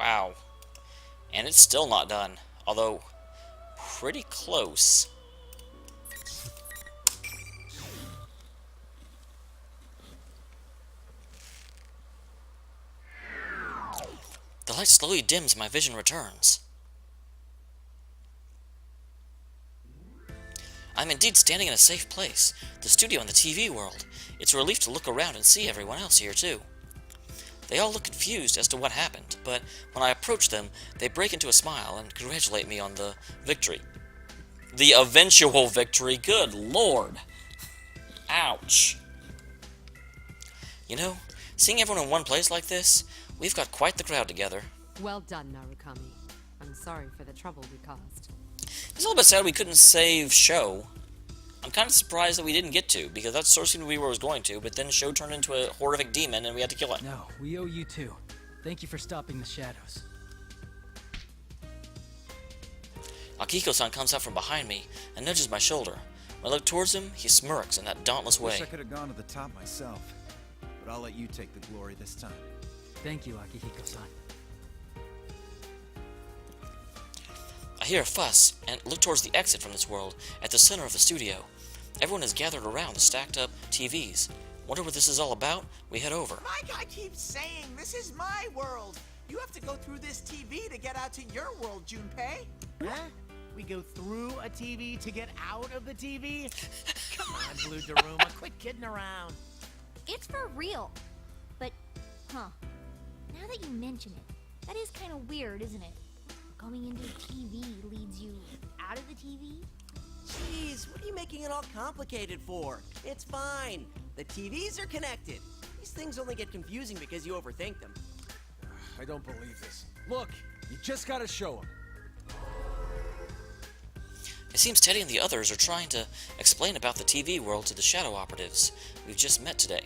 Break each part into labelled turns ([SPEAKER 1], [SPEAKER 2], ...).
[SPEAKER 1] Wow. And it's still not done. Although, pretty close. The light slowly dims and my vision returns. I'm indeed standing in a safe place, the studio in the TV world. It's a relief to look around and see everyone else here too. They all look confused as to what happened, but when I approach them, they break into a smile and congratulate me on the victory. The eventual victory, good lord. Ouch. You know, seeing everyone in one place like this, we've got quite the crowd together.
[SPEAKER 2] Well done, Narukami. I'm sorry for the trouble we caused.
[SPEAKER 1] It's a little bit sad we couldn't save Sho. I'm kind of surprised that we didn't get to, because that sort of seemed to be where I was going to, but then Sho turned into a horrific demon and we had to kill it.
[SPEAKER 3] No, we owe you too. Thank you for stopping the shadows.
[SPEAKER 1] Akiko-san comes out from behind me and nudges my shoulder. When I look towards him, he smirks in that dauntless way.
[SPEAKER 4] Wish I could have gone to the top myself, but I'll let you take the glory this time.
[SPEAKER 3] Thank you, Akihiko-san.
[SPEAKER 1] I hear a fuss and look towards the exit from this world at the center of the studio. Everyone is gathered around the stacked up TVs. Wonder what this is all about? We head over.
[SPEAKER 5] My guy keeps saying this is my world. You have to go through this TV to get out to your world, Junpei.
[SPEAKER 6] Huh? We go through a TV to get out of the TV? Come on, Blue Daruma, quit kidding around.
[SPEAKER 7] It's for real. But, now that you mention it, that is kind of weird, isn't it? Going into the TV leads you out of the TV?
[SPEAKER 8] Jeez, what are you making it all complicated for? It's fine. The TVs are connected. These things only get confusing because you overthink them.
[SPEAKER 9] I don't believe this. Look, you just gotta show him.
[SPEAKER 1] It seems Teddy and the others are trying to explain about the TV world to the shadow operatives we've just met today.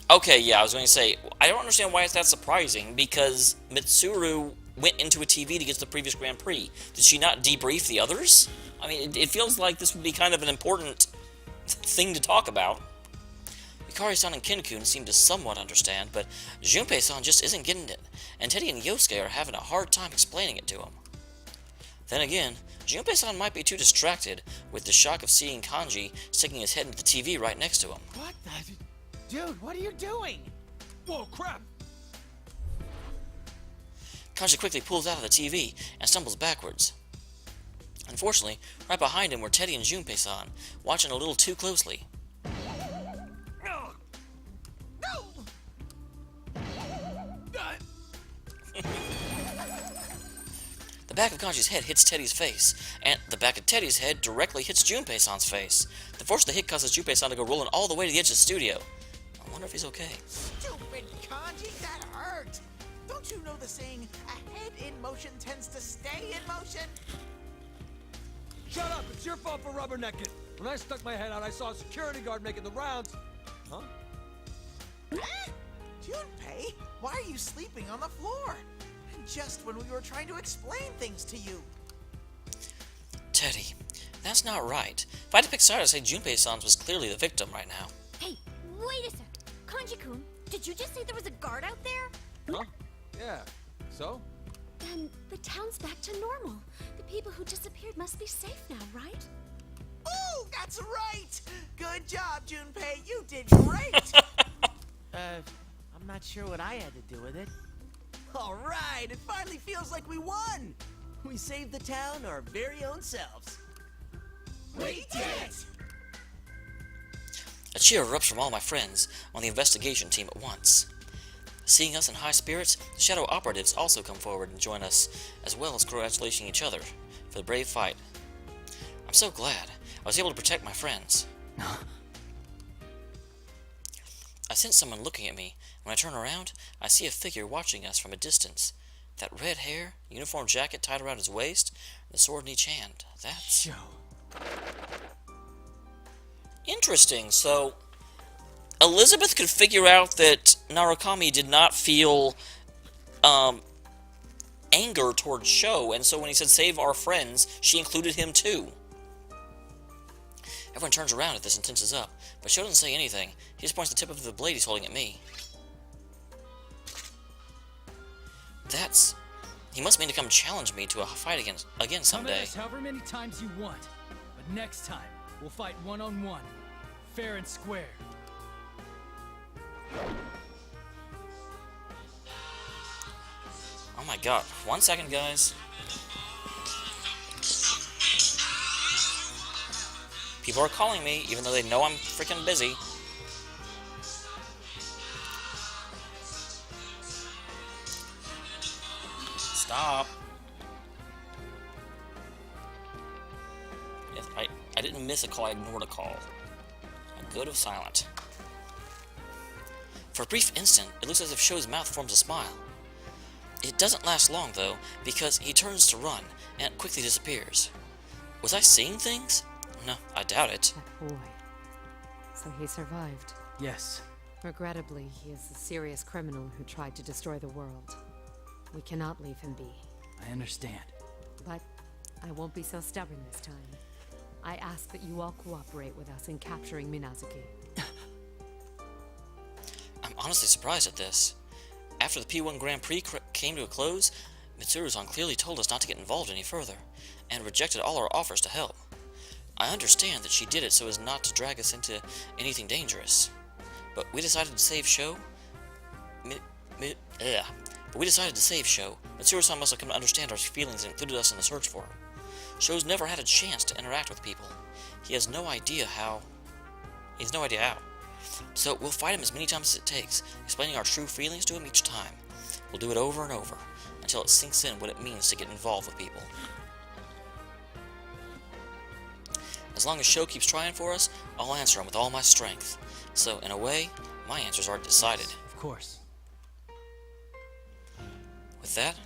[SPEAKER 1] Okay, yeah, I was going to say, I don't understand why it's that surprising, because Mitsuru went into a TV to get to the previous Grand Prix. Did she not debrief the others? I mean, it feels like this would be kind of an important thing to talk about. Hikari-san and Ken-kun seem to somewhat understand, but Junpei-san just isn't getting it, and Teddy and Yosuke are having a hard time explaining it to him. Then again, Junpei-san might be too distracted with the shock of seeing Kanji sticking his head into the TV right next to him.
[SPEAKER 6] What the... Dude, what are you doing?
[SPEAKER 9] Whoa, crap!
[SPEAKER 1] Kanji quickly pulls out of the TV and stumbles backwards. Unfortunately, right behind him were Teddy and Junpei-san, watching a little too closely. The back of Kanji's head hits Teddy's face, and the back of Teddy's head directly hits Junpei-san's face. The force of the hit causes Junpei-san to go rolling all the way to the edge of the studio. I wonder if he's okay.
[SPEAKER 5] Stupid Kanji, that hurt. Don't you know the saying, a head in motion tends to stay in motion?
[SPEAKER 9] Shut up! It's your fault for rubbernecking. When I stuck my head out, I saw a security guard making the rounds. Huh?
[SPEAKER 5] Junpei, why are you sleeping on the floor? Just when we were trying to explain things to you.
[SPEAKER 1] Teddy, that's not right. If I had to pick side, I'd say Junpei-san was clearly the victim right now.
[SPEAKER 7] Hey, wait a sec. Kanji-kun, did you just say there was a guard out there?
[SPEAKER 9] Huh? Yeah. So?
[SPEAKER 2] Then the town's back to normal. The people who disappeared must be safe now, right?
[SPEAKER 5] Ooh, that's right! Good job, Junpei. You did great!
[SPEAKER 6] I'm not sure what I had to do with it.
[SPEAKER 8] All right, it finally feels like we won. We saved the town our very own selves.
[SPEAKER 5] We did it!
[SPEAKER 1] A cheer erupts from all my friends on the investigation team at once. Seeing us in high spirits, the shadow operatives also come forward and join us, as well as congratulating each other for the brave fight. I'm so glad I was able to protect my friends. I sense someone looking at me. When I turn around, I see a figure watching us from a distance. That red hair, uniform jacket tied around his waist, and the sword in each hand. That's...
[SPEAKER 3] Sho.
[SPEAKER 1] Interesting. So, Elizabeth could figure out that Narukami did not feel anger towards Sho, and so when he said save our friends, she included him too. Everyone turns around as this and tenses up, but Sho doesn't say anything. He just points the tip of the blade he's holding at me. He must mean to come challenge me to a fight again
[SPEAKER 3] Come at
[SPEAKER 1] someday.
[SPEAKER 3] us however many times you want, but next time we'll fight one-on-one, fair and square.
[SPEAKER 1] Oh my god. 1 second, guys. People are calling me, even though they know I'm freaking busy. Stop. Yes, I didn't miss a call, I ignored a call. A good of silent. For a brief instant, it looks as if Show's mouth forms a smile. It doesn't last long, though, because he turns to run and quickly disappears. Was I seeing things? No, I doubt it.
[SPEAKER 10] That boy. So he survived.
[SPEAKER 3] Yes.
[SPEAKER 10] Regrettably, he is a serious criminal who tried to destroy the world. We cannot leave him be.
[SPEAKER 3] I understand.
[SPEAKER 10] But I won't be so stubborn this time. I ask that you all cooperate with us in capturing Minazuki.
[SPEAKER 1] I'm honestly surprised at this. After the P1 Grand Prix came to a close, Mitsuru-san clearly told us not to get involved any further, and rejected all our offers to help. I understand that she did it so as not to drag us into anything dangerous. But we decided to save Sho. Mitsuru-san must have come to understand our feelings and included us in the search for her. Sho's never had a chance to interact with people. He has no idea how. So we'll fight him as many times as it takes, explaining our true feelings to him each time. We'll do it over and over, until it sinks in what it means to get involved with people. As long as Sho keeps trying for us, I'll answer him with all my strength. So, in a way, my answers are decided.
[SPEAKER 3] Of course.
[SPEAKER 1] With that,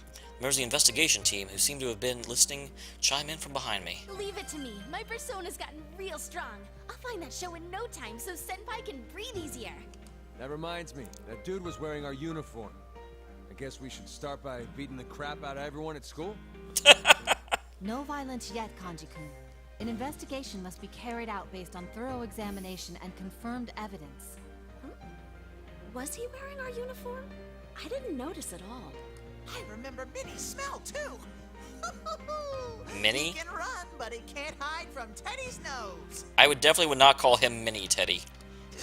[SPEAKER 1] members of the investigation team who seem to have been listening chime in from behind me.
[SPEAKER 2] Leave it to me. My persona's gotten real strong. I'll find that show in no time so Senpai can breathe easier.
[SPEAKER 9] That reminds me, that dude was wearing our uniform. I guess we should start by beating the crap out of everyone at school?
[SPEAKER 11] No violence yet, Kanji-kun. An investigation must be carried out based on thorough examination and confirmed evidence.
[SPEAKER 2] Was he wearing our uniform? I didn't notice at all.
[SPEAKER 5] I remember Minnie's smell, too.
[SPEAKER 1] Minnie?
[SPEAKER 5] He can run, but he can't hide from Teddy's nose.
[SPEAKER 1] I would not call him Mini Teddy.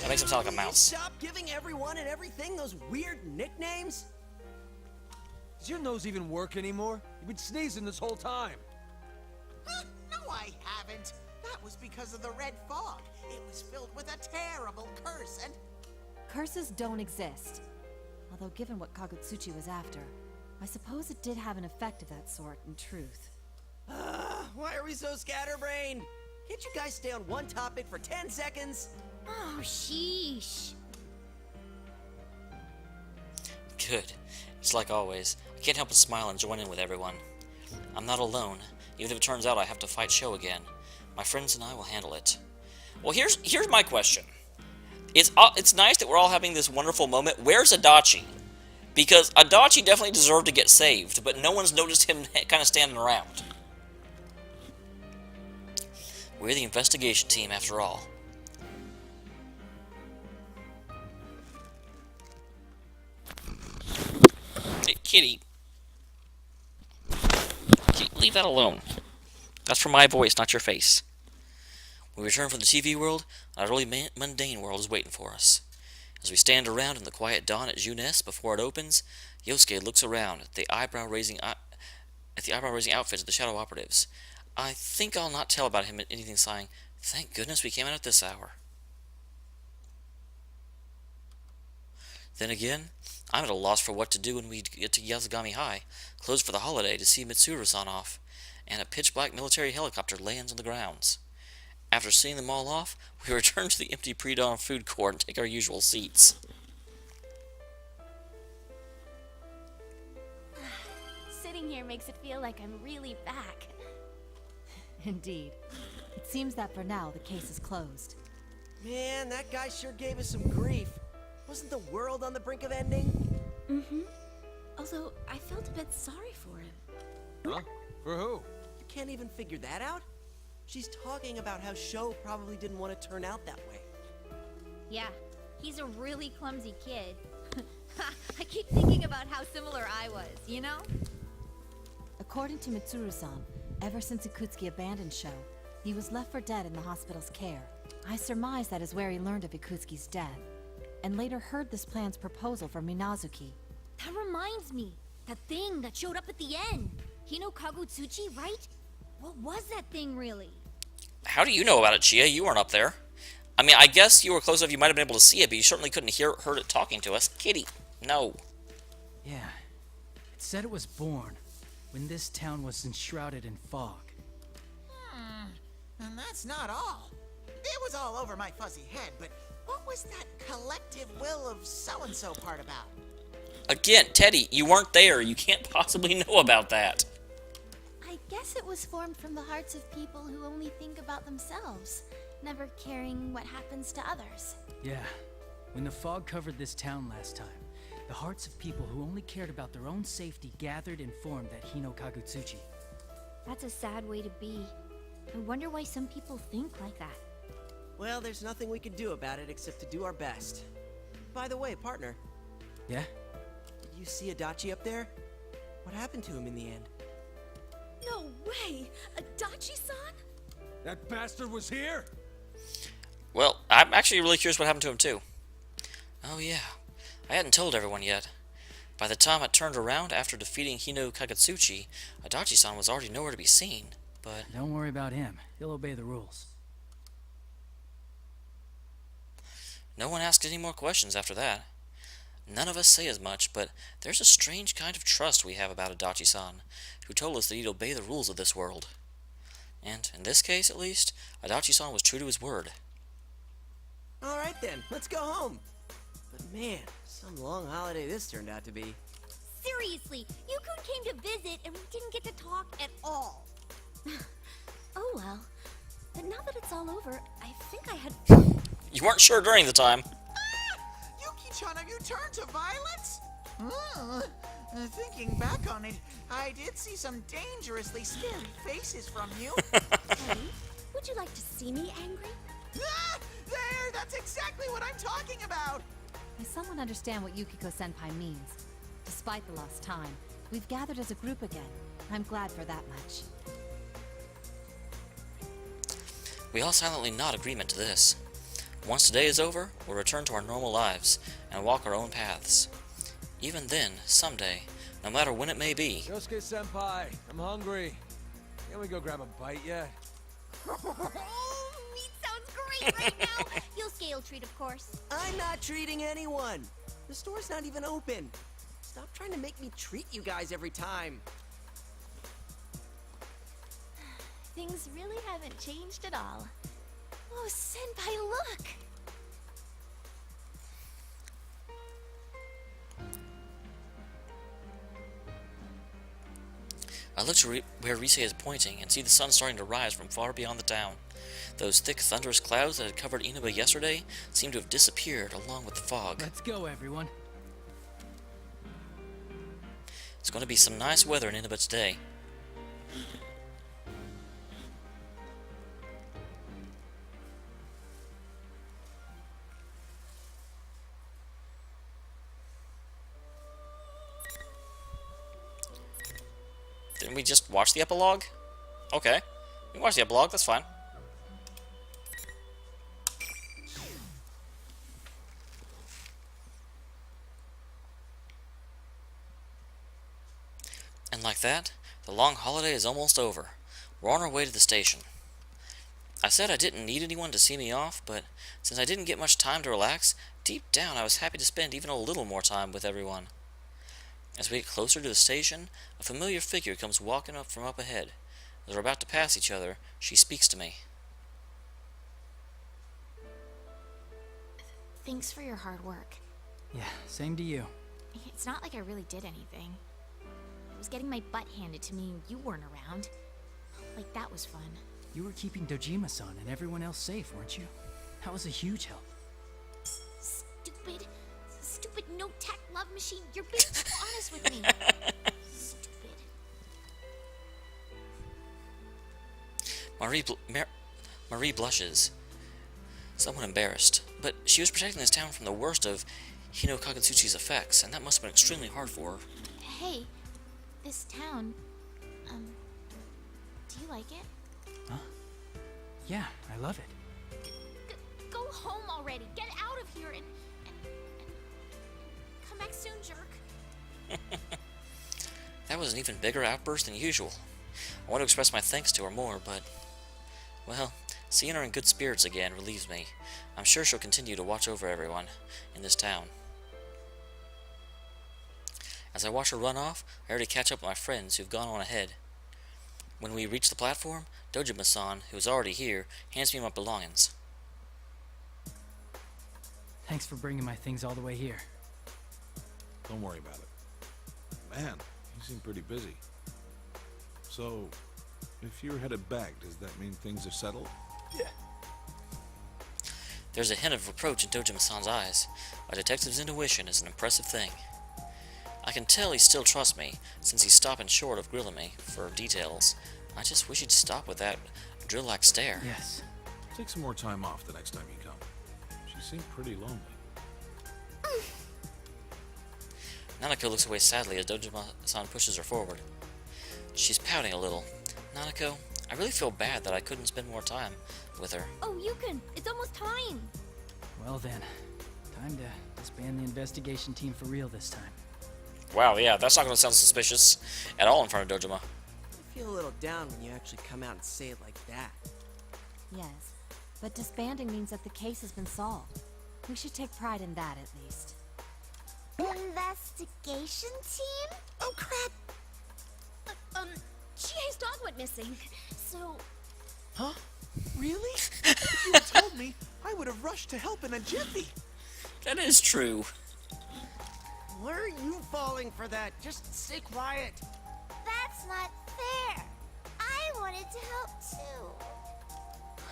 [SPEAKER 1] That makes him sound like a mouse.
[SPEAKER 8] Stop giving everyone and everything those weird nicknames.
[SPEAKER 9] Does your nose even work anymore? You've been sneezing this whole time.
[SPEAKER 5] No, I haven't. That was because of the red fog. It was filled with a terrible curse, and...
[SPEAKER 11] Curses don't exist. Although given what Kagutsuchi was after, I suppose it did have an effect of that sort, in truth.
[SPEAKER 8] Why are we so scatterbrained? Can't you guys stay on one topic for 10 seconds?
[SPEAKER 2] Oh, sheesh.
[SPEAKER 1] Good. It's like always. I can't help but smile and join in with everyone. I'm not alone, even if it turns out I have to fight Sho again. My friends and I will handle it. Well, here's my question. It's nice that we're all having this wonderful moment. Where's Adachi? Because Adachi definitely deserved to get saved, but no one's noticed him kind of standing around. We're the investigation team, after all. Hey, kitty. Leave that alone. That's for my voice, not your face. We return from the TV world, and a really mundane world is waiting for us. As we stand around in the quiet dawn at Junes before it opens, Yosuke looks around at the eyebrow-raising outfits of the shadow operatives. I think I'll not tell about him anything, sighing, "Thank goodness we came out at this hour." Then again, I'm at a loss for what to do when we get to Yasugami High, closed for the holiday, to see Mitsuru-san off, and a pitch-black military helicopter lands on the grounds. After seeing them all off, we return to the empty pre-dawn food court and take our usual seats.
[SPEAKER 2] Sitting here makes it feel like I'm really back.
[SPEAKER 11] Indeed. It seems that for now, the case is closed.
[SPEAKER 8] Man, that guy sure gave us some grief. Wasn't the world on the brink of ending?
[SPEAKER 2] Mm-hmm. Although, I felt a bit sorry for him.
[SPEAKER 9] Huh? For who?
[SPEAKER 8] You can't even figure that out? She's talking about how Sho probably didn't want to turn out that way.
[SPEAKER 7] Yeah, he's a really clumsy kid. I keep thinking about how similar I was, you know?
[SPEAKER 11] According to Mitsuru-san, ever since Ikutsuki abandoned Sho, he was left for dead in the hospital's care. I surmise that is where he learned of Ikutsuki's death, and later heard this plan's proposal for Minazuki.
[SPEAKER 7] That reminds me. That thing that showed up at the end. Hino Kagutsuchi, right? What was that thing, really?
[SPEAKER 1] How do you know about it, Chia? You weren't up there. I mean, I guess you were close enough you might have been able to see it, but you certainly couldn't heard it talking to us. Kitty, no.
[SPEAKER 3] Yeah. It said it was born when this town was enshrouded in fog.
[SPEAKER 5] And that's not all. It was all over my fuzzy head, but what was that collective will of so-and-so part about?
[SPEAKER 1] Again, Teddy, you weren't there. You can't possibly know about that.
[SPEAKER 2] I guess it was formed from the hearts of people who only think about themselves, never caring what happens to others.
[SPEAKER 3] Yeah. When the fog covered this town last time, the hearts of people who only cared about their own safety gathered and formed that Hino Kagutsuchi.
[SPEAKER 7] That's a sad way to be. I wonder why some people think like that.
[SPEAKER 8] Well, there's nothing we can do about it except to do our best. By the way, partner,
[SPEAKER 3] Yeah?
[SPEAKER 8] did you see Adachi up there? What happened to him in the end?
[SPEAKER 2] No way! Adachi-san?
[SPEAKER 9] That bastard was here?
[SPEAKER 1] Well, I'm actually really curious what happened to him, too. Oh, yeah. I hadn't told everyone yet. By the time I turned around after defeating Hino Kagutsuchi, Adachi-san was already nowhere to be seen, but...
[SPEAKER 3] Don't worry about him. He'll obey the rules.
[SPEAKER 1] No one asked any more questions after that. None of us say as much, but there's a strange kind of trust we have about Adachi-san, who told us that he'd obey the rules of this world. And, in this case at least, Adachi-san was true to his word.
[SPEAKER 8] Alright then, let's go home. But man, some long holiday this turned out to be.
[SPEAKER 7] Seriously, Yukun came to visit and we didn't get to talk at all.
[SPEAKER 2] Oh well. But now that it's all over, I think I had...
[SPEAKER 1] You weren't sure during the time.
[SPEAKER 5] Yuki-chan, have you turned to violence? Thinking back on it, I did see some dangerously scary faces from you.
[SPEAKER 2] Hey, would you like to see me angry?
[SPEAKER 5] There! That's exactly what I'm talking about!
[SPEAKER 11] I somewhat understand what Yukiko-senpai means. Despite the lost time, we've gathered as a group again. I'm glad for that much.
[SPEAKER 1] We all silently nod agreement to this. Once today is over, we'll return to our normal lives and walk our own paths. Even then, someday, no matter when it may be.
[SPEAKER 9] Yosuke-senpai, I'm hungry. Can we go grab a bite yet?
[SPEAKER 7] Meat sounds great right now. Yosuke will treat, of course.
[SPEAKER 8] I'm not treating anyone. The store's not even open. Stop trying to make me treat you guys every time.
[SPEAKER 2] Things really haven't changed at all. Oh, Senpai, look!
[SPEAKER 1] I look to where Rise is pointing and see the sun starting to rise from far beyond the town. Those thick, thunderous clouds that had covered Inaba yesterday seem to have disappeared along with the fog.
[SPEAKER 3] Let's go, everyone.
[SPEAKER 1] It's going to be some nice weather in Inaba today. Didn't we just watch the epilogue? Okay. We watched the epilogue, that's fine. And like that, the long holiday is almost over. We're on our way to the station. I said I didn't need anyone to see me off, but since I didn't get much time to relax, deep down I was happy to spend even a little more time with everyone. As we get closer to the station, a familiar figure comes walking up from up ahead. As we're about to pass each other, she speaks to me.
[SPEAKER 2] Thanks for your hard work.
[SPEAKER 3] Yeah, same to you.
[SPEAKER 2] It's not like I really did anything. I was getting my butt handed to me and you weren't around. Like, that was fun.
[SPEAKER 3] You were keeping Dojima-san and everyone else safe, weren't you? That was a huge help.
[SPEAKER 2] Stupid no-tech love machine. You're being honest with me. Stupid.
[SPEAKER 1] Marie blushes, somewhat embarrassed, but she was protecting this town from the worst of Hino Kagutsuchi's effects, and that must have been extremely hard for her.
[SPEAKER 2] Hey, this town, do you like it?
[SPEAKER 3] Huh? Yeah, I love it.
[SPEAKER 7] Go home already. Get out of here and come back soon, jerk.
[SPEAKER 1] That was an even bigger outburst than usual. I want to express my thanks to her more, but, well, seeing her in good spirits again relieves me. I'm sure she'll continue to watch over everyone in this town. As I watch her run off, I already catch up with my friends who've gone on ahead. When we reach the platform, Dojima-san, who is already here, hands me my belongings.
[SPEAKER 3] Thanks for bringing my things all the way here.
[SPEAKER 12] Don't worry about it. Man, you seem pretty busy. So, if you're headed back, does that mean things are settled?
[SPEAKER 3] Yeah.
[SPEAKER 1] There's a hint of reproach in Dojima-san's eyes. A detective's intuition is an impressive thing. I can tell he still trusts me, since he's stopping short of grilling me for details. I just wish he'd stop with that drill-like stare.
[SPEAKER 3] Yes.
[SPEAKER 12] Take some more time off the next time you come. She seemed pretty lonely.
[SPEAKER 1] Nanako looks away sadly as Dojima-san pushes her forward. She's pouting a little. Nanako, I really feel bad that I couldn't spend more time with her.
[SPEAKER 7] Oh, Yukon, it's almost time.
[SPEAKER 3] Well then, time to disband the investigation team for real this time.
[SPEAKER 1] Wow, yeah, that's not going to sound suspicious at all in front of Dojima.
[SPEAKER 8] I feel a little down when you actually come out and say it like that.
[SPEAKER 11] Yes, but disbanding means that the case has been solved. We should take pride in that, at least.
[SPEAKER 2] Investigation team?
[SPEAKER 7] Oh, crap. Chie's dog went missing, so...
[SPEAKER 5] Huh? Really? If you had told me, I would have rushed to help in a jiffy.
[SPEAKER 1] That is true.
[SPEAKER 8] Why are you falling for that? Just stay quiet.
[SPEAKER 2] That's not fair. I wanted to help too.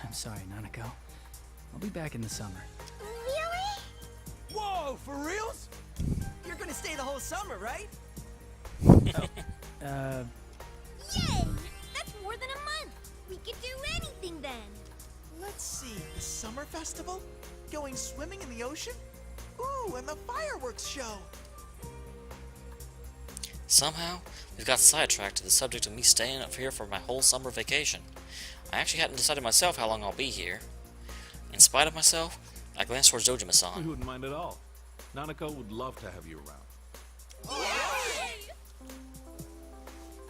[SPEAKER 3] I'm sorry, Nanako. I'll be back in the summer.
[SPEAKER 2] Really?
[SPEAKER 8] Whoa, for reals? You're gonna stay the whole summer, right?
[SPEAKER 7] Yay! That's more than a month. We could do anything then.
[SPEAKER 5] Let's see, the summer festival? Going swimming in the ocean? Ooh, and the fireworks show.
[SPEAKER 1] Somehow, we've got sidetracked to the subject of me staying up here for my whole summer vacation. I actually hadn't decided myself how long I'll be here. In spite of myself, I glanced towards
[SPEAKER 12] We
[SPEAKER 1] Dojima-san.
[SPEAKER 12] wouldn't mind at all. Nanako would love to have you around.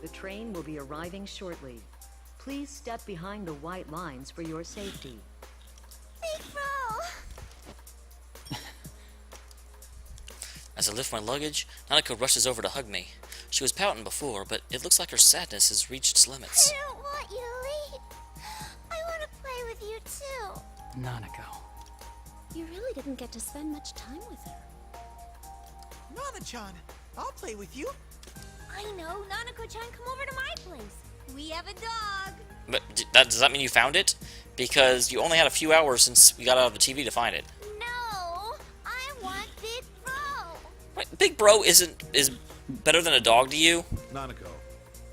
[SPEAKER 13] The train will be arriving shortly. Please step behind the white lines for your safety.
[SPEAKER 2] Big bro!
[SPEAKER 1] As I lift my luggage, Nanako rushes over to hug me. She was pouting before, but it looks like her sadness has reached its limits.
[SPEAKER 2] I don't want you to leave. I want to play with you too.
[SPEAKER 3] Nanako.
[SPEAKER 7] You really didn't get to spend much time with her.
[SPEAKER 5] Nana-chan, I'll play with you.
[SPEAKER 7] I know, Nanako-chan, come over to my place. We have a dog.
[SPEAKER 1] But does that mean you found it? Because you only had a few hours since we got out of the TV to find it.
[SPEAKER 2] No, I want Big Bro.
[SPEAKER 1] Wait, Big Bro is better than a dog to you?
[SPEAKER 12] Nanako,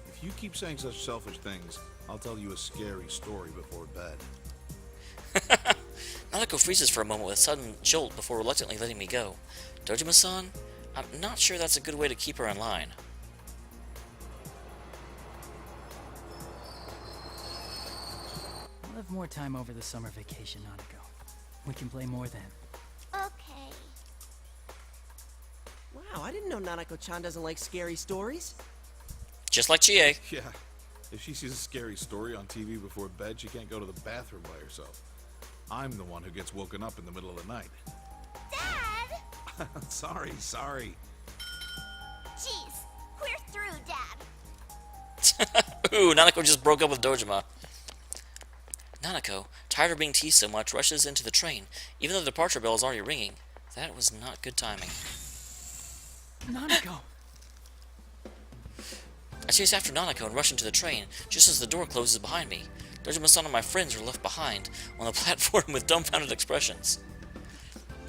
[SPEAKER 12] if you keep saying such selfish things, I'll tell you a scary story before bed.
[SPEAKER 1] Nanako freezes for a moment with a sudden jolt before reluctantly letting me go. Dojima-san, I'm not sure that's a good way to keep her in line.
[SPEAKER 3] We'll have more time over the summer vacation, Nanako. We can play more then.
[SPEAKER 2] Okay.
[SPEAKER 8] Wow, I didn't know Nanako-chan doesn't like scary stories.
[SPEAKER 1] Just like Chie.
[SPEAKER 12] Yeah, if she sees a scary story on TV before bed, she can't go to the bathroom by herself. I'm the one who gets woken up in the middle of the night.
[SPEAKER 2] Dad!
[SPEAKER 12] Sorry.
[SPEAKER 2] Jeez, we're through, Dad.
[SPEAKER 1] Ooh, Nanako just broke up with Dojima. Nanako, tired of being teased so much, rushes into the train, even though the departure bell is already ringing. That was not good timing.
[SPEAKER 3] Nanako!
[SPEAKER 1] I chase after Nanako and rush into the train, just as the door closes behind me. Dojima-san and my friends are left behind on the platform with dumbfounded expressions.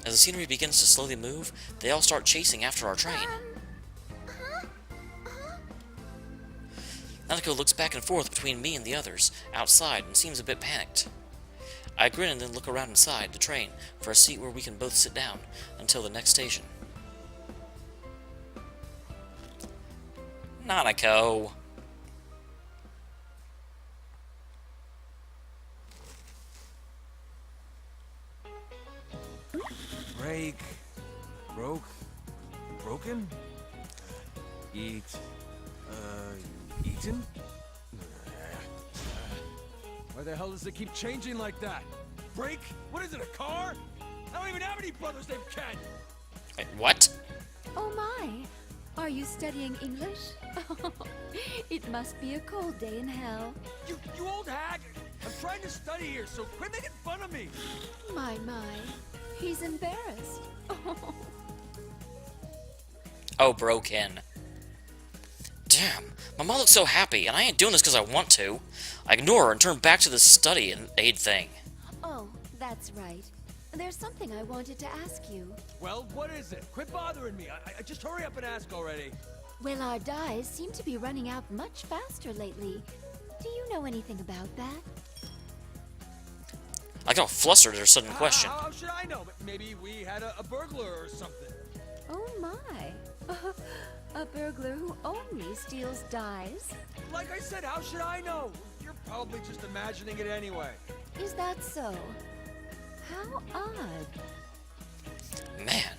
[SPEAKER 1] As the scenery begins to slowly move, they all start chasing after our train. Nanako looks back and forth between me and the others, outside, and seems a bit panicked. I grin and then look around inside the train for a seat where we can both sit down until the next station. Nanako.
[SPEAKER 9] Break. Broke. Broken? Eat. Eaten? Why the hell does it keep changing like that? Break? What is it, a car? I don't even have any brothers named Ken!
[SPEAKER 1] Wait, what?
[SPEAKER 14] Oh my! Are you studying English? It must be a cold day in hell.
[SPEAKER 9] You old hag! I'm trying to study here, so quit making fun of me!
[SPEAKER 14] My. He's embarrassed.
[SPEAKER 1] Oh, broken. Damn, my mom looks so happy, and I ain't doing this because I want to. I ignore her and turn back to the study and aid thing.
[SPEAKER 14] Oh, that's right. There's something I wanted to ask you.
[SPEAKER 9] Well, what is it? Quit bothering me. I just hurry up and ask already.
[SPEAKER 14] Well, our dyes seem to be running out much faster lately. Do you know anything about that?
[SPEAKER 1] I got all flustered at her sudden question.
[SPEAKER 9] How should I know? Maybe we had a burglar or something.
[SPEAKER 14] Oh my. A burglar who only steals dyes?
[SPEAKER 9] Like I said, how should I know? You're probably just imagining it anyway.
[SPEAKER 14] Is that so? How odd.
[SPEAKER 1] Man,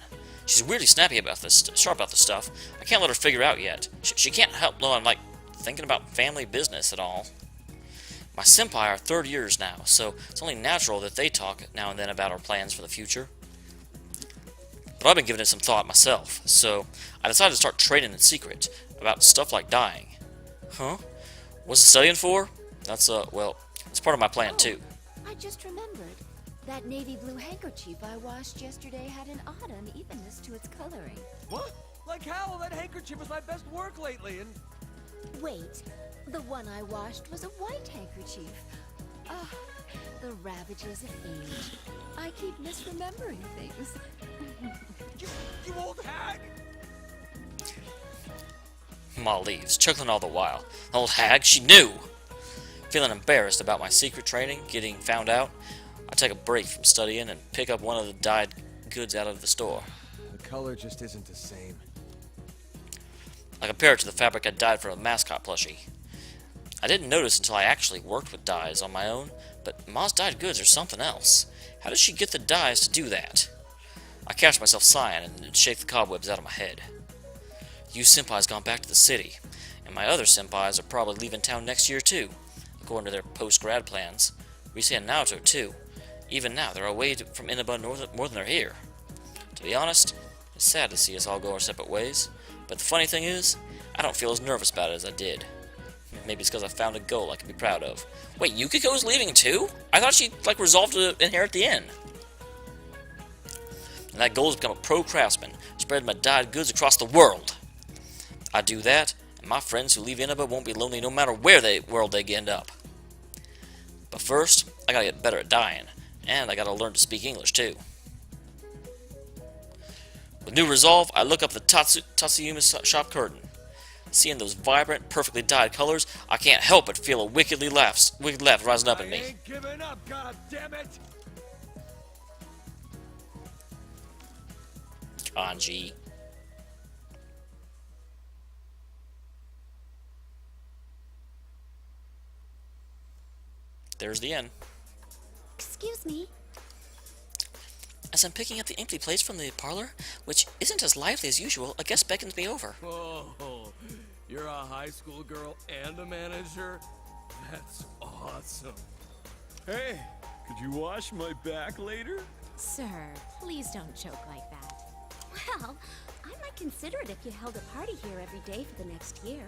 [SPEAKER 1] she's weirdly snappy about this, sharp about this stuff. I can't let her figure out yet. She can't help though I'm like thinking about family business at all. My senpai are third years now, so it's only natural that they talk now and then about our plans for the future. But I've been giving it some thought myself, so I decided to start trading in secret about stuff like dying. Huh? What's the studying for? That's, well, it's part of my plan too.
[SPEAKER 14] I just remembered. That navy blue handkerchief I washed yesterday had an odd unevenness to its coloring.
[SPEAKER 9] What? Like how? That handkerchief was my best work lately, and...
[SPEAKER 14] Wait, the one I washed was a white handkerchief. Ah, the ravages of age. I keep misremembering things.
[SPEAKER 9] You old hag!
[SPEAKER 1] Ma leaves, chuckling all the while. The old hag, she knew! Feeling embarrassed about my secret training getting found out, I take a break from studying and pick up one of the dyed goods out of the store.
[SPEAKER 4] The color just isn't the same.
[SPEAKER 1] I compare it to the fabric I dyed for a mascot plushie. I didn't notice until I actually worked with dyes on my own, but Ma's dyed goods are something else. How does she get the dyes to do that? I catch myself sighing and shake the cobwebs out of my head. You senpai's gone back to the city, and my other senpais are probably leaving town next year too, according to their post-grad plans. We see in Naoto too. Even now, they're away from Inaba more than they're here. To be honest, it's sad to see us all go our separate ways, but the funny thing is, I don't feel as nervous about it as I did. Maybe it's because I found a goal I can be proud of. Wait, Yukiko's leaving too? I thought she, like, resolved to inherit the inn. And that goal is to become a pro craftsman, spread my dyed goods across the world. I do that, and my friends who leave Inaba won't be lonely no matter where world they end up. But first, I gotta get better at dyeing, and I gotta learn to speak English too. With new resolve, I look up the Tatsuyuma's shop curtain. Seeing those vibrant, perfectly dyed colors, I can't help but feel a wicked laugh rising up in me.
[SPEAKER 9] I ain't giving up, goddammit!
[SPEAKER 1] Kanji. There's the end.
[SPEAKER 14] Excuse me.
[SPEAKER 1] As I'm picking up the empty plates from the parlor, which isn't as lively as usual, a guest beckons me over.
[SPEAKER 15] Oh, you're a high school girl and a manager? That's awesome. Hey, could you wash my back later?
[SPEAKER 7] Sir, please don't joke like that.
[SPEAKER 16] Well, I might consider it if you held a party here every day for the next year.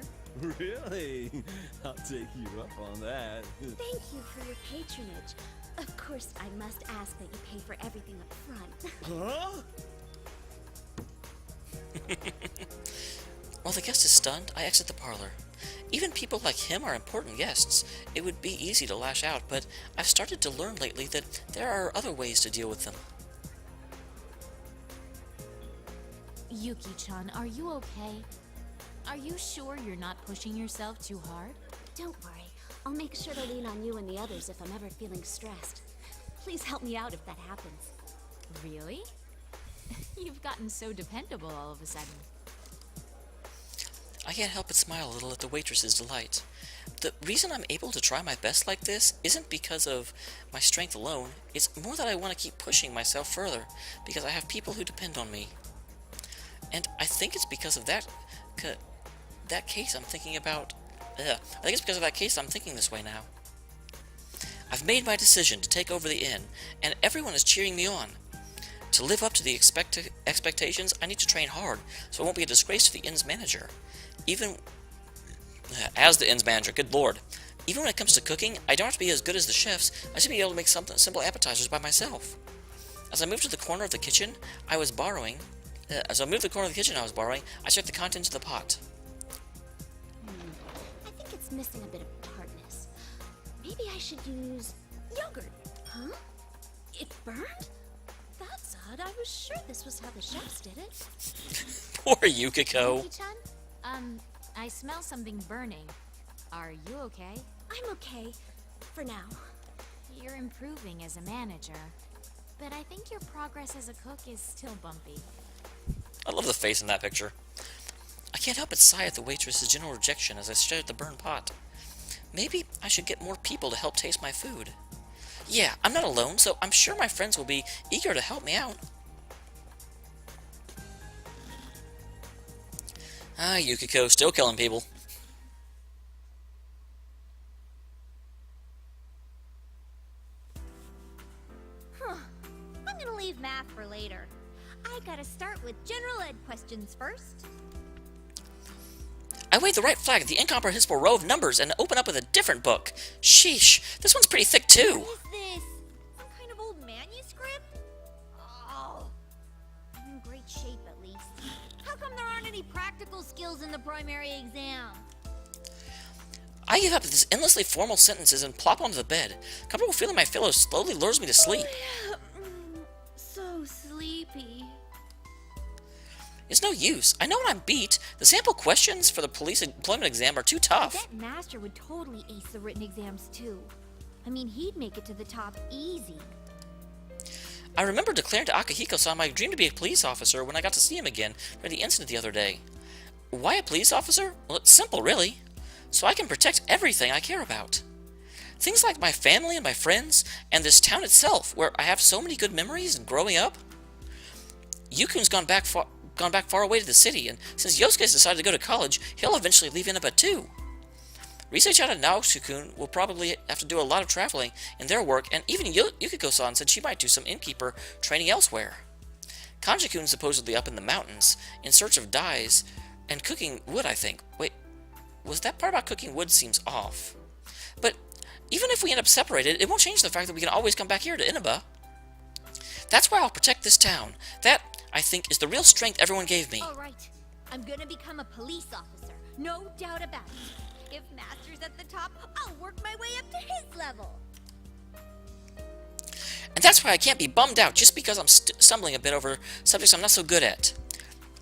[SPEAKER 15] Really? I'll take you up on that.
[SPEAKER 16] Thank you for your patronage. Of course, I must ask that you pay for everything up front.
[SPEAKER 15] Huh?
[SPEAKER 1] While the guest is stunned, I exit the parlor. Even people like him are important guests. It would be easy to lash out, but I've started to learn lately that there are other ways to deal with them.
[SPEAKER 2] Yuki-chan, are you okay? Are you sure you're not pushing yourself too hard?
[SPEAKER 16] Don't worry. I'll make sure to lean on you and the others if I'm ever feeling stressed. Please help me out if that happens.
[SPEAKER 2] Really? You've gotten so dependable all of a sudden.
[SPEAKER 1] I can't help but smile a little at the waitress's delight. The reason I'm able to try my best like this isn't because of my strength alone, it's more that I want to keep pushing myself further, because I have people who depend on me. And I think it's because of that case I'm thinking about... I think it's because of that case I'm thinking this way now. I've made my decision to take over the inn, and everyone is cheering me on. To live up to the expectations, I need to train hard, so I won't be a disgrace to the inn's manager. Even as the inn's manager, good lord. Even when it comes to cooking, I don't have to be as good as the chefs. I should be able to make simple appetizers by myself. As I moved to the corner of the kitchen I was borrowing, I checked the contents of the pot.
[SPEAKER 16] I think it's missing a bit of tartness. Maybe I should use yogurt. Huh? It burned? That's odd. I was sure this was how the chefs did it.
[SPEAKER 1] Poor Yukiko.
[SPEAKER 7] Yuki-chan? I smell something burning. Are you okay?
[SPEAKER 16] I'm okay. For now.
[SPEAKER 7] You're improving as a manager. But I think your progress as a cook is still bumpy.
[SPEAKER 1] I love the face in that picture. I can't help but sigh at the waitress's general rejection as I stared at the burned pot. Maybe I should get more people to help taste my food. Yeah, I'm not alone, so I'm sure my friends will be eager to help me out. Yukiko, still killing people.
[SPEAKER 7] I'm gonna leave math for later. I gotta start with general ed questions first.
[SPEAKER 1] I wave the right flag at the incomprehensible row of numbers and open up with a different book. Sheesh, this one's pretty thick too.
[SPEAKER 7] What is this? Some kind of old manuscript? Oh, I'm in great shape at least. How come there aren't any practical skills in the primary exam?
[SPEAKER 1] I give up to these endlessly formal sentences and plop onto the bed. Comfortable feeling my pillow slowly lures me to sleep.
[SPEAKER 7] Oh, yeah. So sleepy.
[SPEAKER 1] It's no use. I know when I'm beat. The sample questions for the police employment exam are too tough.
[SPEAKER 7] That master would totally ace the written exams too. I mean, he'd make it to the top easy.
[SPEAKER 1] I remember declaring to Akihiko-san my dream to be a police officer when I got to see him again for the incident the other day. Why a police officer? Well, it's simple, really. So I can protect everything I care about. Things like my family and my friends, and this town itself, where I have so many good memories and growing up. Yukun's gone back far away to the city, and since Yosuke's decided to go to college, he'll eventually leave Inaba too. Risei-chan and Naoshi-kun will probably have to do a lot of traveling in their work, and even Yukiko-san said she might do some innkeeper training elsewhere. Kanji-kun's supposedly up in the mountains, in search of dyes, and cooking wood, I think. Wait, was that part about cooking wood seems off. But even if we end up separated, it won't change the fact that we can always come back here to Inaba. That's why I'll protect this town. That, I think, is the real strength everyone gave me.
[SPEAKER 7] Alright, I'm gonna become a police officer. No doubt about it. If Master's at the top, I'll work my way up to his level.
[SPEAKER 1] And that's why I can't be bummed out just because I'm stumbling a bit over subjects I'm not so good at.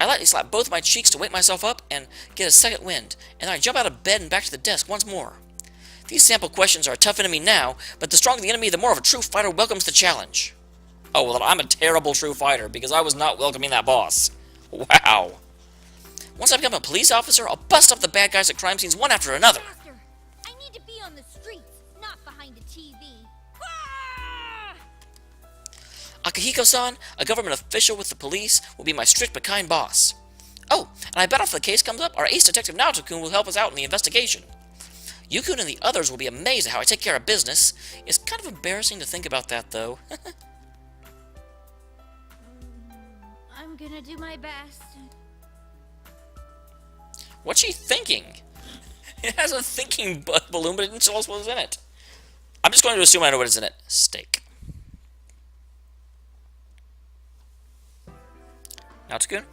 [SPEAKER 1] I lightly slap both my cheeks to wake myself up and get a second wind, and then I jump out of bed and back to the desk once more. These sample questions are a tough enemy now, but the stronger the enemy, the more of a true fighter welcomes the challenge. Oh, well, I'm a terrible true fighter because I was not welcoming that boss. Wow. Once I become a police officer, I'll bust up the bad guys at crime scenes one after another.
[SPEAKER 7] Master, I need to be on the streets, not behind a TV.
[SPEAKER 1] Akihiko-san, a government official with the police, will be my strict but kind boss. Oh, and I bet if the case comes up, our ace detective Naoto-kun will help us out in the investigation. Yukun and the others will be amazed at how I take care of business. It's kind of embarrassing to think about that, though.
[SPEAKER 7] I'm gonna do my best.
[SPEAKER 1] What's she thinking? It has a thinking balloon, but it didn't tell us what was in it. I'm just going to assume I know what is in it. Steak. Naoto-kun?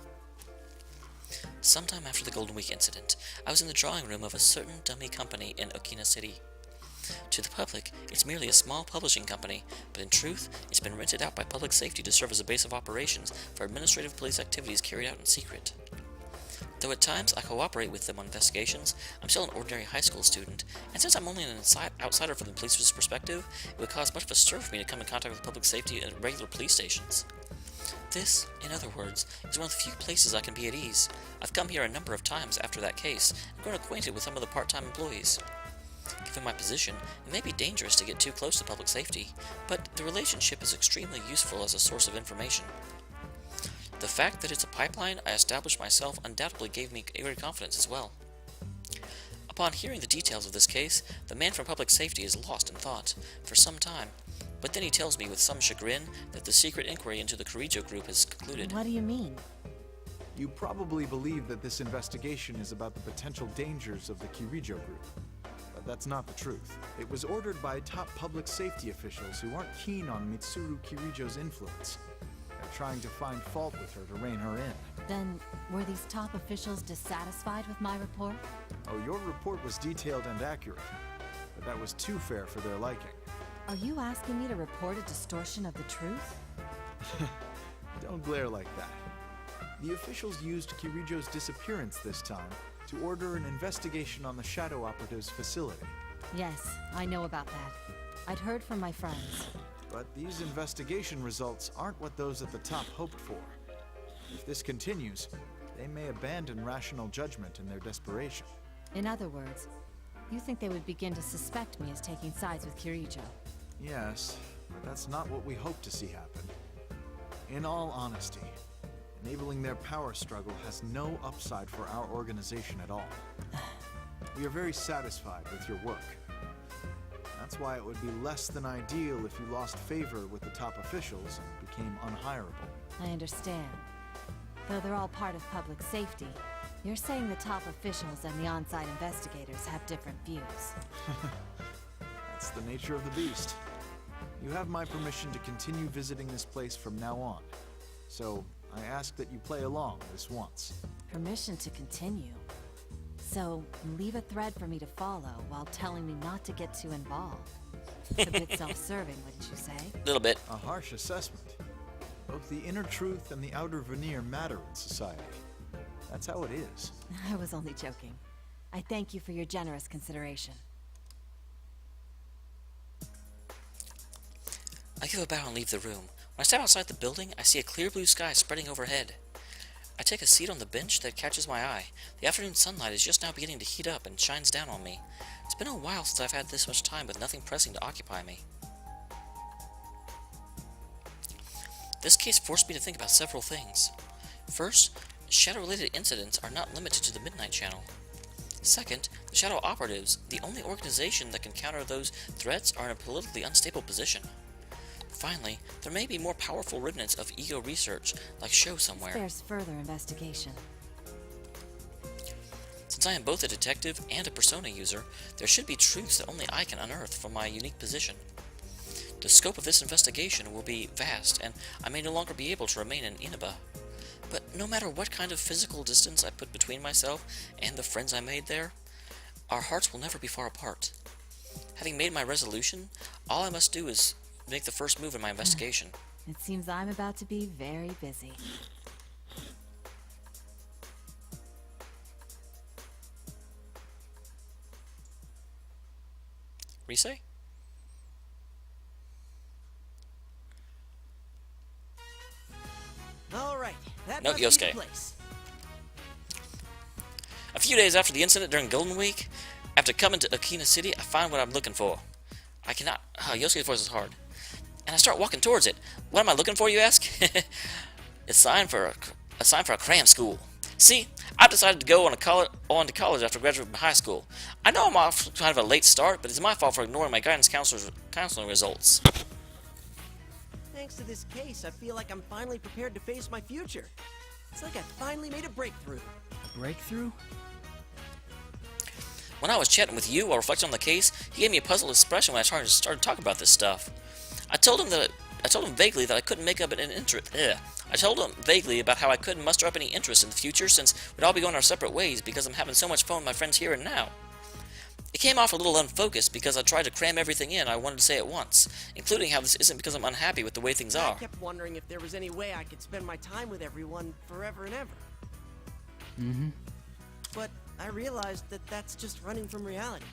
[SPEAKER 1] Sometime after the Golden Week incident, I was in the drawing room of a certain dummy company in Okina City. To the public, it's merely a small publishing company, but in truth, it's been rented out by public safety to serve as a base of operations for administrative police activities carried out in secret. Though at times I cooperate with them on investigations, I'm still an ordinary high school student, and since I'm only an outsider from the police's perspective, it would cause much of a stir for me to come in contact with public safety and regular police stations. This, in other words, is one of the few places I can be at ease. I've come here a number of times after that case, and grown acquainted with some of the part-time employees. Given my position, it may be dangerous to get too close to public safety, but the relationship is extremely useful as a source of information. The fact that it's a pipeline I established myself undoubtedly gave me great confidence as well. Upon hearing the details of this case, the man from public safety is lost in thought for some time, but then he tells me with some chagrin that the secret inquiry into the Kirijo group has concluded.
[SPEAKER 11] What do you mean?
[SPEAKER 4] You probably believe that this investigation is about the potential dangers of the Kirijo group. But that's not the truth. It was ordered by top public safety officials who aren't keen on Mitsuru Kirijo's influence. They're trying to find fault with her to rein her in.
[SPEAKER 11] Then, were these top officials dissatisfied with my report?
[SPEAKER 4] Oh, your report was detailed and accurate, but that was too fair for their liking.
[SPEAKER 11] Are you asking me to report a distortion of the truth?
[SPEAKER 4] Don't glare like that. The officials used Kirijo's disappearance this time to order an investigation on the Shadow Operative's facility.
[SPEAKER 11] Yes, I know about that. I'd heard from my friends.
[SPEAKER 4] But these investigation results aren't what those at the top hoped for. If this continues, they may abandon rational judgment in their desperation.
[SPEAKER 11] In other words, you think they would begin to suspect me as taking sides with Kirijo?
[SPEAKER 4] Yes, but that's not what we hope to see happen. In all honesty, enabling their power struggle has no upside for our organization at all. We are very satisfied with your work. That's why it would be less than ideal if you lost favor with the top officials and became unhireable.
[SPEAKER 11] I understand. Though they're all part of public safety, you're saying the top officials and the on-site investigators have different views.
[SPEAKER 4] That's the nature of the beast. You have my permission to continue visiting this place from now on. So, I ask that you play along this once.
[SPEAKER 11] Permission to continue? So, leave a thread for me to follow while telling me not to get too involved. It's a bit self-serving, wouldn't you say?
[SPEAKER 1] A little bit.
[SPEAKER 4] A harsh assessment. Both the inner truth and the outer veneer matter in society. That's how it is.
[SPEAKER 11] I was only joking. I thank you for your generous consideration.
[SPEAKER 1] I give a bow and leave the room. When I step outside the building, I see a clear blue sky spreading overhead. I take a seat on the bench that catches my eye. The afternoon sunlight is just now beginning to heat up and shines down on me. It's been a while since I've had this much time with nothing pressing to occupy me. This case forced me to think about several things. First, shadow-related incidents are not limited to the Midnight Channel. Second, the Shadow Operatives, the only organization that can counter those threats, are in a politically unstable position. Finally, there may be more powerful remnants of ego research, like Show somewhere.
[SPEAKER 11] There's further investigation.
[SPEAKER 1] Since I am both a detective and a persona user, there should be truths that only I can unearth from my unique position. The scope of this investigation will be vast, and I may no longer be able to remain in Inaba. But no matter what kind of physical distance I put between myself and the friends I made there, our hearts will never be far apart. Having made my resolution, all I must do is make the first move in my investigation.
[SPEAKER 11] It seems I'm about to be very busy.
[SPEAKER 1] Rise?
[SPEAKER 8] All right, that
[SPEAKER 1] No,
[SPEAKER 8] must be the
[SPEAKER 1] Yosuke.
[SPEAKER 8] place.
[SPEAKER 1] A few days after the incident during Golden Week, after coming to Akina City, I find what I'm looking for. I cannot... Yosuke's voice is hard. And I start walking towards it. What am I looking for, you ask? It's a sign for a cram school. See, I've decided to go on to college after graduating from high school. I know I'm off to kind of a late start, but it's my fault for ignoring my guidance counseling results.
[SPEAKER 8] Thanks to this case, I feel like I'm finally prepared to face my future. It's like I finally made a breakthrough.
[SPEAKER 3] Breakthrough?
[SPEAKER 1] When I was chatting with you while reflecting on the case, he gave me a puzzled expression when I started talking about this stuff. I told him vaguely that I couldn't make up an interest. I told him vaguely about how I couldn't muster up any interest in the future since we'd all be going our separate ways because I'm having so much fun with my friends here and now. It came off a little unfocused because I tried to cram everything in I wanted to say at once, including how this isn't because I'm unhappy with the way things are.
[SPEAKER 8] I kept wondering if there was any way I could spend my time with everyone forever and ever.
[SPEAKER 3] Mm-hmm.
[SPEAKER 8] But I realized that that's just running from reality.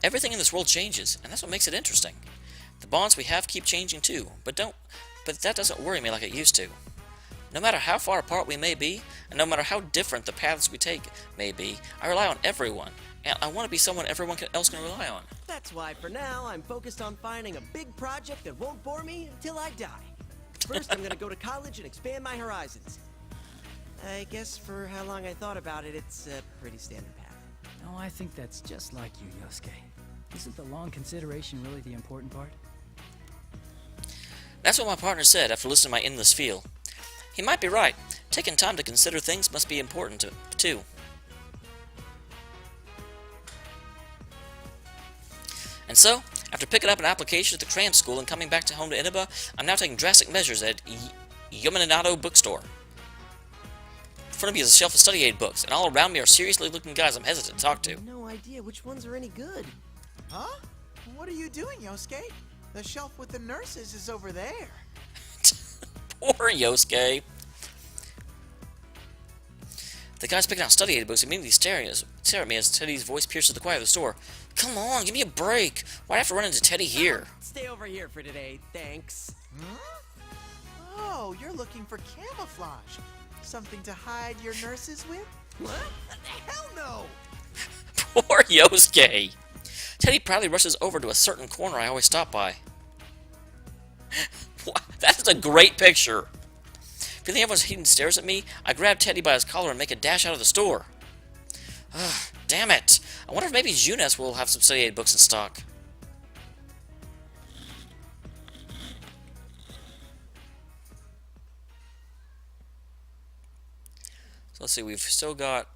[SPEAKER 1] Everything in this world changes, and that's what makes it interesting. The bonds we have keep changing too, but but that doesn't worry me like it used to. No matter how far apart we may be, and no matter how different the paths we take may be, I rely on everyone, and I want to be someone everyone else can rely on.
[SPEAKER 8] That's why, for now, I'm focused on finding a big project that won't bore me until I die. First, I'm gonna go to college and expand my horizons. I guess for how long I thought about it, it's a pretty standard path.
[SPEAKER 3] No, I think that's just like you, Yosuke. Isn't the long consideration really the important part?
[SPEAKER 1] That's what my partner said after listening to my endless spiel. He might be right. Taking time to consider things must be important too. And so, after picking up an application at the cram school and coming back to home to Inaba, I'm now taking drastic measures at Yominato bookstore. In front of me is a shelf of study aid books, and all around me are seriously looking guys I'm hesitant to talk to.
[SPEAKER 8] No idea which ones are any good.
[SPEAKER 5] Huh? What are you doing, Yosuke? The shelf with the nurses is over there.
[SPEAKER 1] Poor Yosuke. The guy's picking out study aid books immediately stare at me as Teddy's voice pierces the quiet of the store. Come on, give me a break. Why'd I have to run into Teddy here?
[SPEAKER 8] Stay over here for today, thanks.
[SPEAKER 5] Oh, you're looking for camouflage. Something to hide your nurses with?
[SPEAKER 8] What? Hell no!
[SPEAKER 1] Poor Yosuke. Teddy proudly rushes over to a certain corner I always stop by. That is a great picture. Feeling everyone's hidden stares at me, I grab Teddy by his collar and make a dash out of the store. Damn it! I wonder if maybe Junes will have some study aid books in stock. So let's see, we've still got...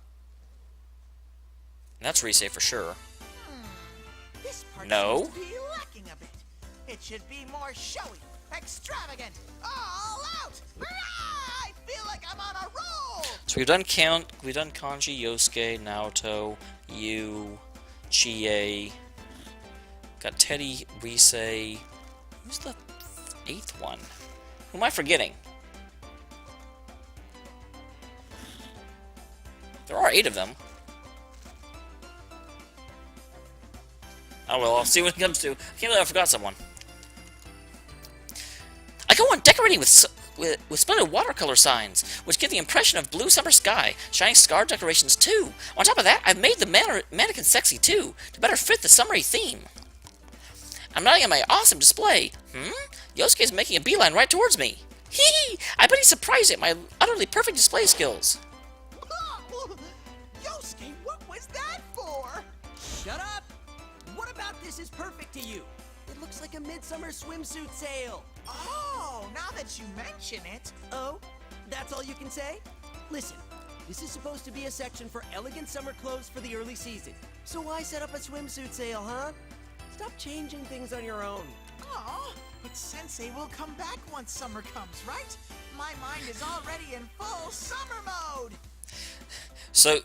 [SPEAKER 1] That's Rise for sure.
[SPEAKER 5] This part
[SPEAKER 1] No.
[SPEAKER 5] seems to be lacking a bit. It should be more showy, extravagant, all out. I feel like I'm on a roll.
[SPEAKER 1] So we've done Kanji, Yosuke, Naoto, Yu, Chie. Got Teddy, Rise. Who's the 8th one? Who am I forgetting? There are 8 of them. Oh well, I'll see what it comes to. I can't believe I forgot someone. I go on decorating with splendid watercolor signs, which give the impression of blue summer sky, shining scar decorations too. On top of that, I've made the mannequin sexy too, to better fit the summery theme. I'm nodding at my awesome display. Yosuke's making a beeline right towards me. Hee! I bet he's surprised at my utterly perfect display skills.
[SPEAKER 5] Yosuke, what was that for?
[SPEAKER 8] Shut up! What about this is perfect to you? It looks like a midsummer swimsuit sale.
[SPEAKER 5] Oh, now that you mention it.
[SPEAKER 8] Oh, that's all you can say? Listen, this is supposed to be a section for elegant summer clothes for the early season. So why set up a swimsuit sale, huh? Stop changing things on your own.
[SPEAKER 5] Oh, but Sensei will come back once summer comes, right? My mind is already in full summer mode.
[SPEAKER 1] So,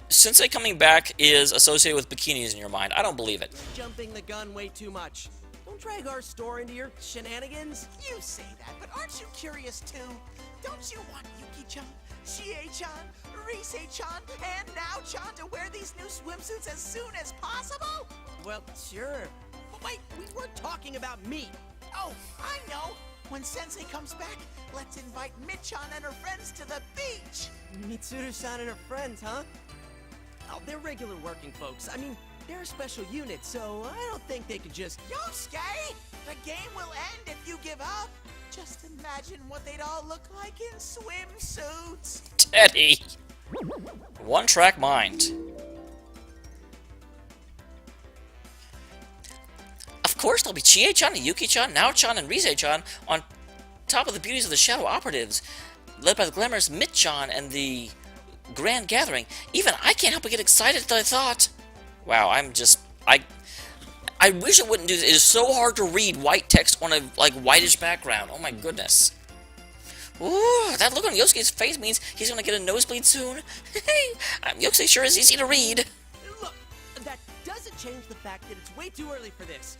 [SPEAKER 1] Sensei coming back is associated with bikinis in your mind. I don't believe it.
[SPEAKER 8] Jumping the gun way too much. Don't drag our store into your shenanigans.
[SPEAKER 5] You say that, but aren't you curious too? Don't you want Yuki-chan, Chie-chan, Rise-chan, and Nao-chan to wear these new swimsuits as soon as possible?
[SPEAKER 8] Well, sure. But wait, we weren't talking about me.
[SPEAKER 5] Oh, I know. When Sensei comes back, let's invite Mid-chan and her friends to the beach.
[SPEAKER 8] Mitsuru-san and her friends, huh? Oh, they're regular working folks. I mean, they're a special unit, so I don't think they could just...
[SPEAKER 5] Yosuke! The game will end if you give up. Just imagine what they'd all look like in swimsuits.
[SPEAKER 1] Teddy! One-track mind. Of course, there'll be Chie-chan and Yuki-chan, Nao-chan and Rise-chan on top of the beauties of the Shadow Operatives, led by the glamorous Mit-chan and the Grand Gathering. Even I can't help but get excited at the thought. Wow, I wish it wouldn't do this. It is so hard to read white text on a whitish background. Oh my goodness. Ooh, that look on Yosuke's face means he's gonna get a nosebleed soon. Yosuke sure is easy to read.
[SPEAKER 8] Look, that doesn't change the fact that it's way too early for this.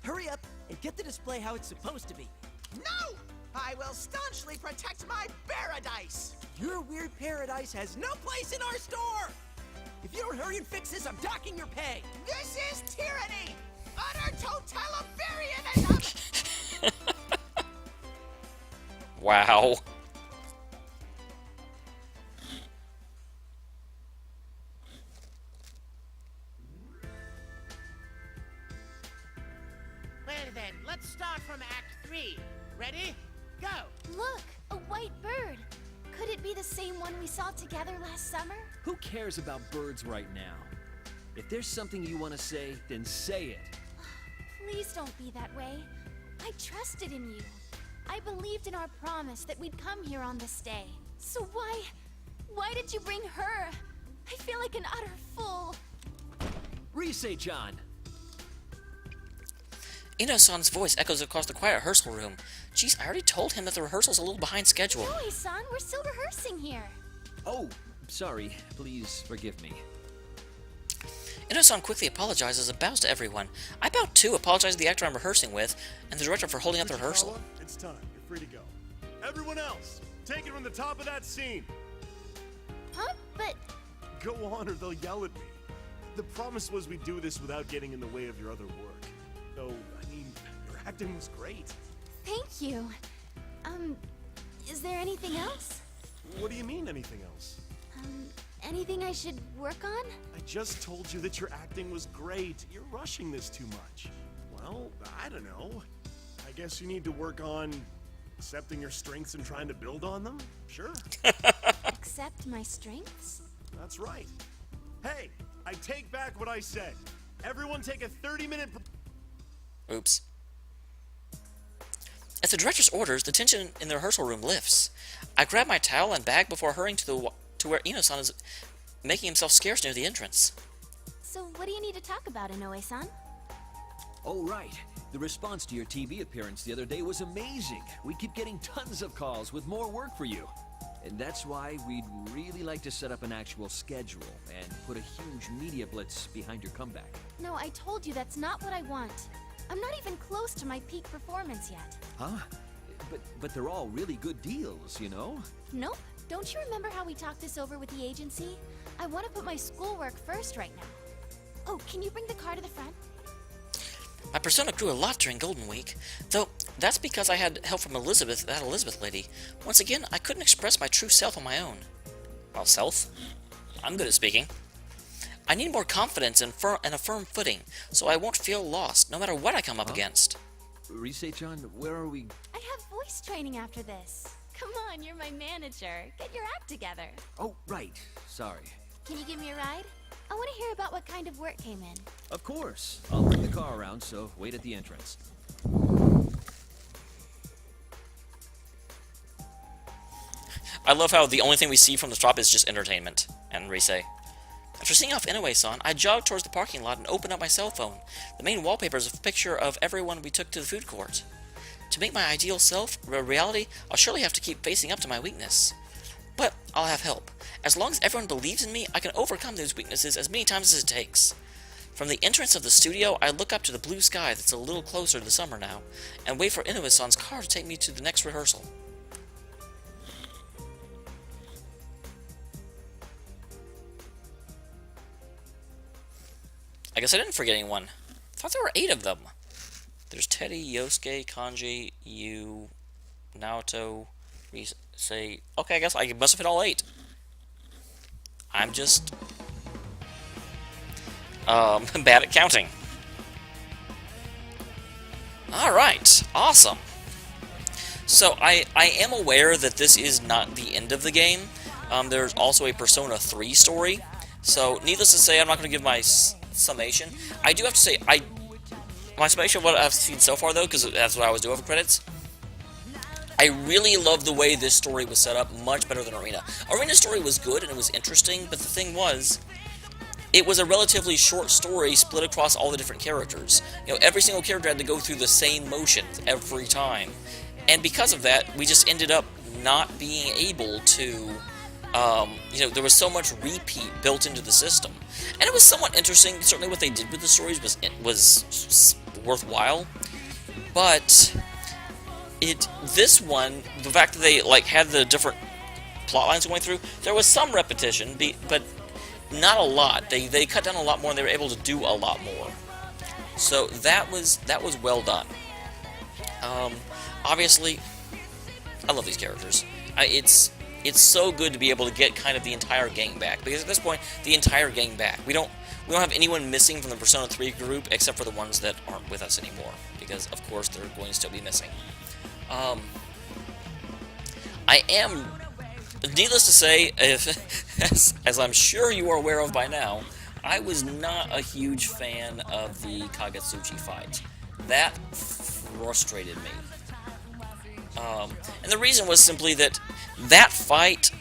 [SPEAKER 8] Hurry up and get the display how it's supposed to be.
[SPEAKER 5] No! I will staunchly protect my paradise.
[SPEAKER 8] Your weird paradise has no place in our store! If you don't hurry and fix this, I'm docking your pay!
[SPEAKER 5] This is tyranny! Utter totalitarianism!
[SPEAKER 1] Wow.
[SPEAKER 6] Well then, let's start from Act 3. Ready? Go!
[SPEAKER 2] Look, a white bird. Could it be the same one we saw together last summer?
[SPEAKER 17] Who cares about birds right now? If there's something you want to say, then say it.
[SPEAKER 2] Please don't be that way. I trusted in you. I believed in our promise that we'd come here on this day. So why did you bring her? I feel like an utter fool.
[SPEAKER 17] Rise-chan!
[SPEAKER 1] Ino-san's voice echoes across the quiet rehearsal room. Geez, I already told him that the rehearsal's a little behind schedule.
[SPEAKER 2] Joey-san, we're still rehearsing here.
[SPEAKER 17] Oh, sorry. Please forgive me.
[SPEAKER 1] Ino-san quickly apologizes and bows to everyone. I bow too, apologizing to the actor I'm rehearsing with, and the director for holding up the rehearsal.
[SPEAKER 18] It's time. You're free to go. Everyone else, take it from the top of that scene.
[SPEAKER 2] Huh? But...
[SPEAKER 18] Go on or they'll yell at me. The promise was we'd do this without getting in the way of your other work. Though, I mean, your acting was great.
[SPEAKER 2] Thank you. Is there anything else?
[SPEAKER 18] What do you mean, anything else?
[SPEAKER 2] Anything I should work on?
[SPEAKER 18] I just told you that your acting was great. You're rushing this too much. Well, I don't know. I guess you need to work on accepting your strengths and trying to build on them? Sure.
[SPEAKER 2] Accept my strengths?
[SPEAKER 18] That's right. Hey, I take back what I said. Everyone take a 30-minute...
[SPEAKER 1] Oops. At the director's orders, the tension in the rehearsal room lifts. I grab my towel and bag before hurrying to where Ino-san is making himself scarce near the entrance.
[SPEAKER 2] So what do you need to talk about, Inoue-san?
[SPEAKER 17] Oh, right. The response to your TV appearance the other day was amazing. We keep getting tons of calls with more work for you. And that's why we'd really like to set up an actual schedule and put a huge media blitz behind your comeback.
[SPEAKER 2] No, I told you that's not what I want. I'm not even close to my peak performance yet.
[SPEAKER 17] Huh? But they're all really good deals, you know?
[SPEAKER 2] Nope. Don't you remember how we talked this over with the agency? I want to put my schoolwork first right now. Oh, can you bring the car to the front?
[SPEAKER 1] My persona grew a lot during Golden Week, though that's because I had help from Elizabeth, that Elizabeth lady. Once again, I couldn't express my true self on my own. Well, self? I'm good at speaking. I need more confidence and a firm footing, so I won't feel lost, no matter what I come up against.
[SPEAKER 17] Rise-chan, where are we?
[SPEAKER 2] I have voice training after this. Come on, you're my manager. Get your act together.
[SPEAKER 17] Oh, right. Sorry.
[SPEAKER 2] Can you give me a ride? I want to hear about what kind of work came in.
[SPEAKER 17] Of course. I'll bring the car around, so wait at the entrance.
[SPEAKER 1] I love how the only thing we see from the top is just entertainment, and Rise. After seeing off Inoue-san, I jogged towards the parking lot and opened up my cell phone. The main wallpaper is a picture of everyone we took to the food court. To make my ideal self a reality, I'll surely have to keep facing up to my weakness. But I'll have help. As long as everyone believes in me, I can overcome those weaknesses as many times as it takes. From the entrance of the studio, I look up to the blue sky that's a little closer to the summer now, and wait for Inoue-san's car to take me to the next rehearsal. I guess I didn't forget anyone. I thought there were 8 of them. There's Teddy, Yosuke, Kanji, Yu, Naoto, Rise. Okay, I guess I must have hit all 8. I'm just bad at counting. Alright, awesome. So I am aware that this is not the end of the game. There's also a Persona 3 story. So needless to say, I'm not going to give my summation. I do have to say, my summation of what I've seen so far, though, because that's what I was doing for credits, I really love the way this story was set up, much better than Arena. Arena's story was good and it was interesting, but the thing was, it was a relatively short story split across all the different characters. You know, every single character had to go through the same motions every time. And because of that, we just ended up not being able to, there was so much repeat built into the system. And it was somewhat interesting. Certainly what they did with the stories was worthwhile. But this one, the fact that they had the different plot lines going through, there was some repetition, but not a lot. They cut down a lot more, and they were able to do a lot more. So that was well done. Obviously, I love these characters. It's so good to be able to get kind of the entire gang back, because at this point, the entire gang back. We don't have anyone missing from the Persona 3 group except for the ones that aren't with us anymore, because of course they're going to still be missing. I am, needless to say, as I'm sure you are aware of by now, I was not a huge fan of the Kagutsuchi fight. That frustrated me. And the reason was simply that fight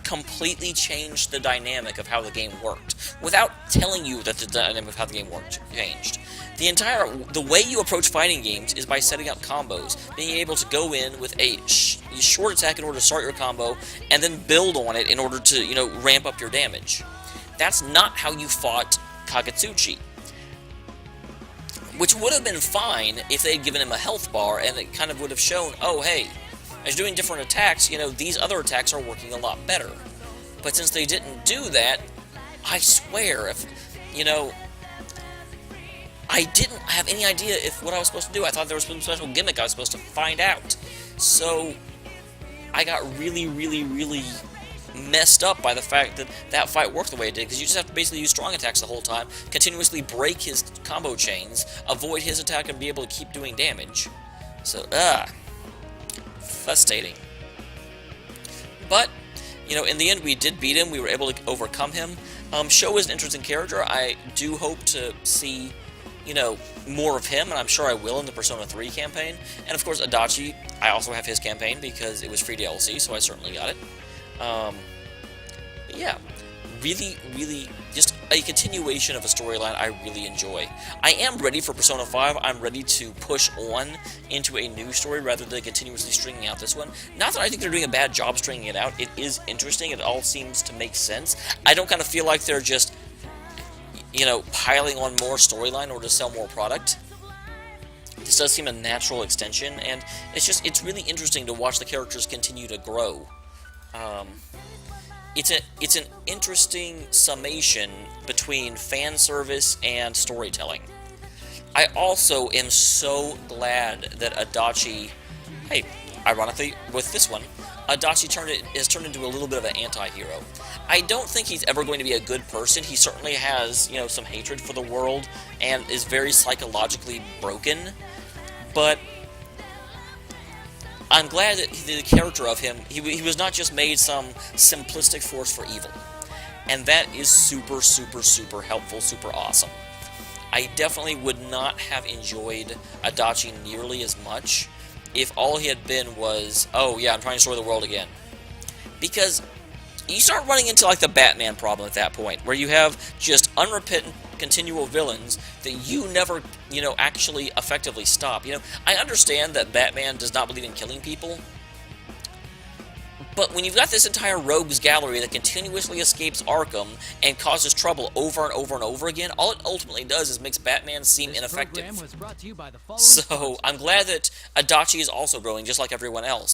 [SPEAKER 1] completely changed the dynamic of how the game worked, without telling you that the dynamic of how the game worked changed. The way you approach fighting games is by setting up combos, being able to go in with a short attack in order to start your combo, and then build on it in order to, ramp up your damage. That's not how you fought Kagutsuchi. Which would have been fine if they had given him a health bar, and it kind of would have shown, oh hey, as you're doing different attacks, these other attacks are working a lot better. But since they didn't do that, I swear, I didn't have any idea what I was supposed to do. I thought there was some special gimmick I was supposed to find out. So, I got really, really, really messed up by the fact that fight worked the way it did, because you just have to basically use strong attacks the whole time, continuously break his combo chains, avoid his attack, and be able to keep doing damage. So, frustrating. But, in the end, we did beat him. We were able to overcome him. Sho is an interesting character. I do hope to see, more of him, and I'm sure I will in the Persona 3 campaign. And of course, Adachi, I also have his campaign because it was free DLC, so I certainly got it. But yeah, really, really, just a continuation of a storyline I really enjoy. I am ready for Persona 5. I'm ready to push on into a new story rather than continuously stringing out this one. Not that I think they're doing a bad job stringing it out. It is interesting. It all seems to make sense. I don't kind of feel like they're just, piling on more storyline or to sell more product. This does seem a natural extension, and it's really interesting to watch the characters continue to grow. It's an interesting summation between fan service and storytelling. I also am so glad that Adachi, hey, ironically with this one, Adachi has turned into a little bit of an anti-hero. I don't think he's ever going to be a good person. He certainly has, some hatred for the world and is very psychologically broken, but I'm glad that the character of him, he was not just made some simplistic force for evil. And that is super, super, super helpful, super awesome. I definitely would not have enjoyed Adachi nearly as much if all he had been was, oh yeah, I'm trying to destroy the world again. Because you start running into like the Batman problem at that point, where you have just unrepentant, continual villains that you never, actually effectively stop. I understand that Batman does not believe in killing people, but when you've got this entire rogues gallery that continuously escapes Arkham and causes trouble over and over and over again, all it ultimately does is makes Batman seem ineffective. So I'm glad that Adachi is also growing just like everyone else.